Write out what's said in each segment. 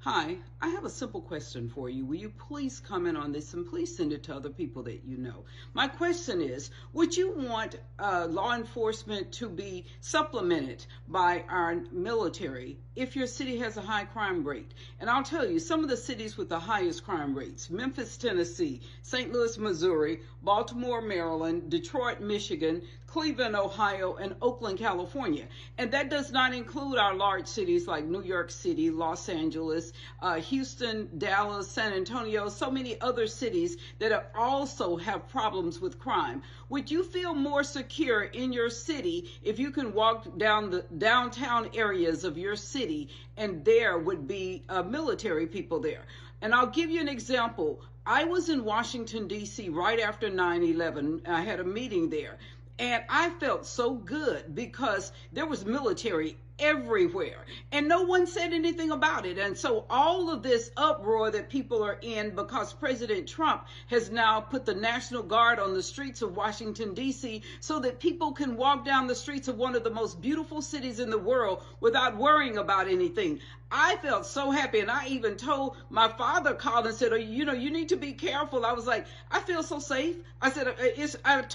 Hi, I have a simple question for you. Will you please comment on this and please send it to other people that you know? My question is, would you want law enforcement to be supplemented by our military if your city has a high crime rate? And I'll tell you, some of the cities with the highest crime rates: Memphis, Tennessee; St. Louis, Missouri; Baltimore, Maryland; Detroit, Michigan; Cleveland, Ohio; and Oakland, California. And that does not include our large cities like New York City, Los Angeles, Houston, Dallas, San Antonio, so many other cities that also have problems with crime. Would you feel more secure in your city if you can walk down the downtown areas of your city and there would be military people there? And I'll give you an example. I was in Washington, D.C. right after 9/11. I had a meeting there. And I felt so good because there was military everywhere and no one said anything about it. And so all of this uproar that people are in because President Trump has now put the National Guard on the streets of Washington, D.C. so that people can walk down the streets of one of the most beautiful cities in the world without worrying about anything. I felt so happy. And I even told my father, called and said, you need to be careful. I was like, I feel so safe. I said,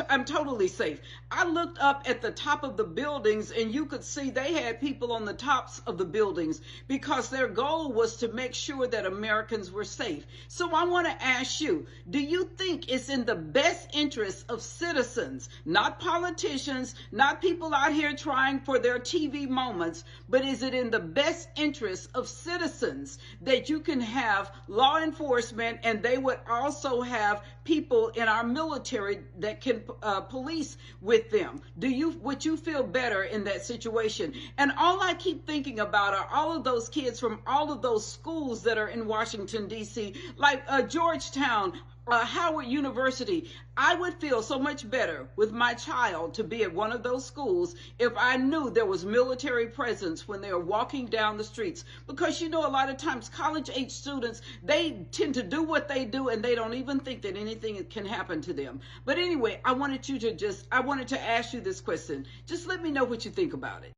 I'm totally safe. I looked up at the top of the buildings and you could see they had people on the tops of the buildings because their goal was to make sure that Americans were safe. So I want to ask you, do you think it's in the best interest of citizens, not politicians, not people out here trying for their TV moments, but is it in the best interest of citizens that you can have law enforcement and they would also have people in our military that can police with them? Would you feel better in that situation? And all I keep thinking about are all of those kids from all of those schools that are in Washington, D.C., like Georgetown, Howard University. I would feel so much better with my child to be at one of those schools if I knew there was military presence when they are walking down the streets. Because a lot of times college age students, they tend to do what they do and they don't even think that anything can happen to them. But anyway, I wanted to ask you this question. Just let me know what you think about it.